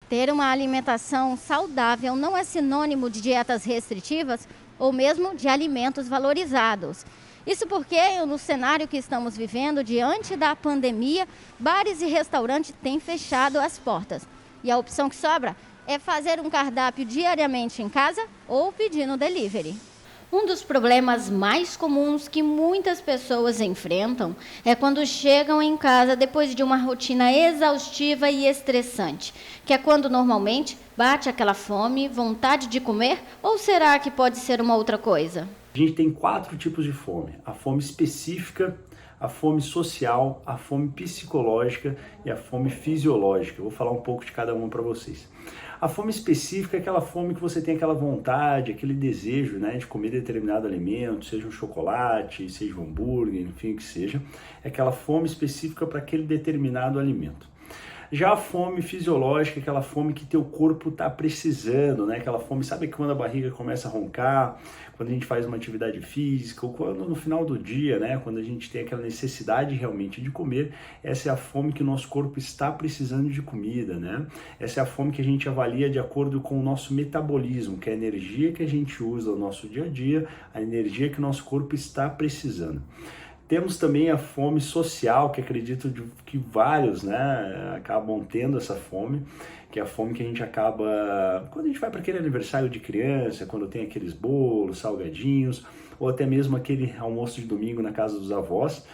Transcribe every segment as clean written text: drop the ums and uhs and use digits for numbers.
Ter uma alimentação saudável não é sinônimo de dietas restritivas ou mesmo de alimentos valorizados. Isso porque, no cenário que estamos vivendo, diante da pandemia, bares e restaurantes têm fechado as portas. E a opção que sobra é fazer um cardápio diariamente em casa ou pedir no delivery. Um dos problemas mais comuns que muitas pessoas enfrentam é quando chegam em casa depois de uma rotina exaustiva e estressante, que é quando normalmente bate aquela fome, vontade de comer, ou será que pode ser uma outra coisa? A gente tem 4 tipos de fome: a fome específica, a fome social, a fome psicológica e a fome fisiológica. Eu vou falar um pouco de cada uma para vocês. A fome específica é aquela fome que você tem aquela vontade, aquele desejo, né, de comer determinado alimento, seja um chocolate, seja um hambúrguer, enfim, o que seja. É aquela fome específica para aquele determinado alimento. Já a fome fisiológica, aquela fome que teu corpo está precisando, né? Aquela fome, sabe quando a barriga começa a roncar, quando a gente faz uma atividade física, ou quando no final do dia, né? Quando a gente tem aquela necessidade realmente de comer, essa é a fome que o nosso corpo está precisando de comida, né? Essa é a fome que a gente avalia de acordo com o nosso metabolismo, que é a energia que a gente usa no nosso dia a dia, a energia que o nosso corpo está precisando. Temos também a fome social, que acredito que vários, né, acabam tendo essa fome, que é a fome que a gente acaba, quando a gente vai para aquele aniversário de criança, quando tem aqueles bolos, salgadinhos, ou até mesmo aquele almoço de domingo na casa dos avós,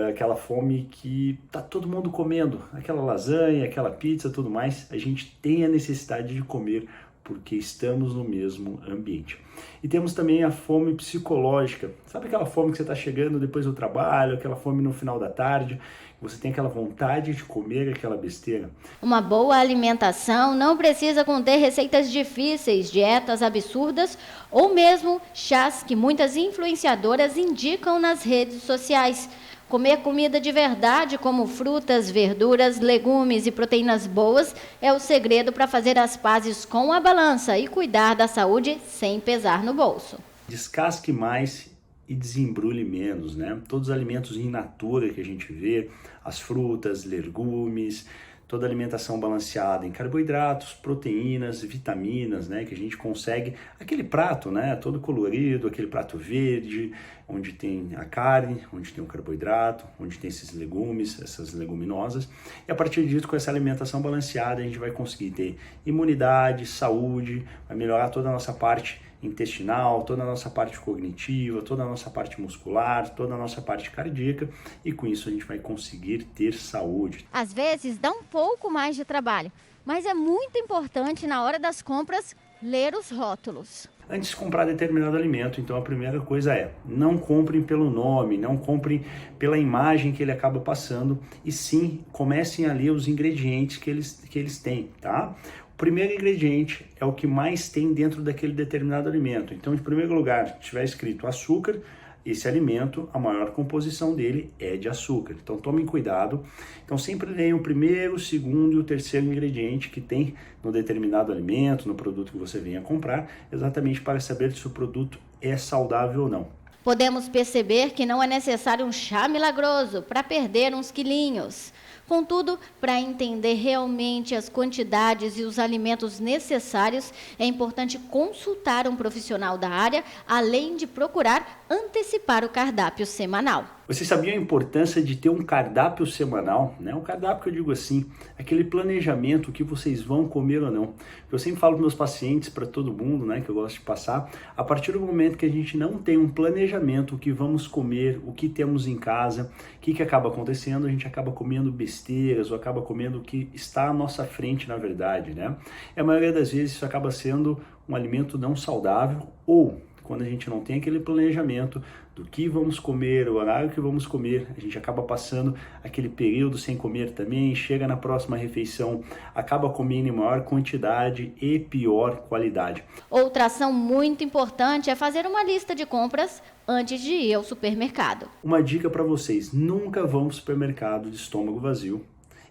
aquela fome que tá todo mundo comendo, aquela lasanha, aquela pizza, tudo mais, a gente tem a necessidade de comer porque estamos no mesmo ambiente. E temos também a fome psicológica. Sabe aquela fome que você está chegando depois do trabalho, aquela fome no final da tarde, você tem aquela vontade de comer aquela besteira? Uma boa alimentação não precisa conter receitas difíceis, dietas absurdas ou mesmo chás que muitas influenciadoras indicam nas redes sociais. Comer comida de verdade, como frutas, verduras, legumes e proteínas boas, é o segredo para fazer as pazes com a balança e cuidar da saúde sem pesar no bolso. Descasque mais e desembrulhe menos, né? Todos os alimentos in natura que a gente vê, as frutas, legumes, toda alimentação balanceada em carboidratos, proteínas, vitaminas, né, que a gente consegue, aquele prato, né, todo colorido, aquele prato verde, onde tem a carne, onde tem o carboidrato, onde tem esses legumes, essas leguminosas, e a partir disso, com essa alimentação balanceada, a gente vai conseguir ter imunidade, saúde, vai melhorar toda a nossa parte intestinal, toda a nossa parte cognitiva, toda a nossa parte muscular, toda a nossa parte cardíaca, e com isso a gente vai conseguir ter saúde. Às vezes dá um pouco mais de trabalho, mas é muito importante na hora das compras ler os rótulos. Antes de comprar determinado alimento, então a primeira coisa é, não comprem pelo nome, não comprem pela imagem que ele acaba passando, e sim, comecem a ler os ingredientes que eles têm, tá? O primeiro ingrediente é o que mais tem dentro daquele determinado alimento. Então, em primeiro lugar, se tiver escrito açúcar, esse alimento, a maior composição dele é de açúcar. Então, tomem cuidado. Então, sempre leiam o primeiro, o segundo e o terceiro ingrediente que tem no determinado alimento, no produto que você venha comprar, exatamente para saber se o produto é saudável ou não. Podemos perceber que não é necessário um chá milagroso para perder uns quilinhos. Contudo, para entender realmente as quantidades e os alimentos necessários, é importante consultar um profissional da área, além de procurar antecipar o cardápio semanal. Vocês sabiam a importância de ter um cardápio semanal, né? Um cardápio que eu digo assim, aquele planejamento que vocês vão comer ou não. Eu sempre falo para meus pacientes, para todo mundo, né, que eu gosto de passar, a partir do momento que a gente não tem um planejamento, o que vamos comer, o que temos em casa, o que acaba acontecendo? A gente acaba comendo besteiras ou acaba comendo o que está à nossa frente, na verdade, né? E a maioria das vezes isso acaba sendo um alimento não saudável ou quando a gente não tem aquele planejamento do que vamos comer, o horário que vamos comer, a gente acaba passando aquele período sem comer também, chega na próxima refeição, acaba comendo em maior quantidade e pior qualidade. Outra ação muito importante é fazer uma lista de compras antes de ir ao supermercado. Uma dica para vocês, nunca vão ao supermercado de estômago vazio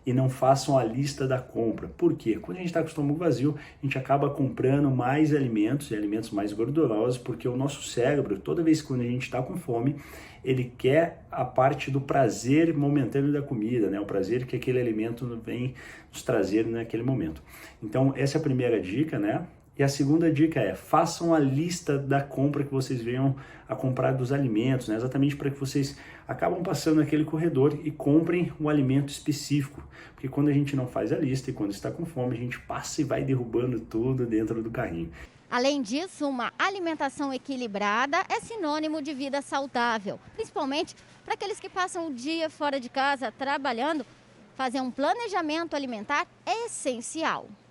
e não façam a lista da compra. Por quê? Quando a gente está com o estômago vazio, a gente acaba comprando mais alimentos e alimentos mais gordurosos, porque o nosso cérebro, toda vez que quando a gente está com fome, ele quer a parte do prazer momentâneo da comida, né? O prazer que aquele alimento vem nos trazer naquele momento. Então, essa é a primeira dica, né? E a segunda dica é, façam a lista da compra que vocês venham a comprar dos alimentos, né? Exatamente para que vocês acabam passando naquele corredor e comprem um alimento específico. Porque quando a gente não faz a lista e quando está com fome, a gente passa e vai derrubando tudo dentro do carrinho. Além disso, uma alimentação equilibrada é sinônimo de vida saudável, principalmente para aqueles que passam o dia fora de casa trabalhando. Fazer um planejamento alimentar é essencial.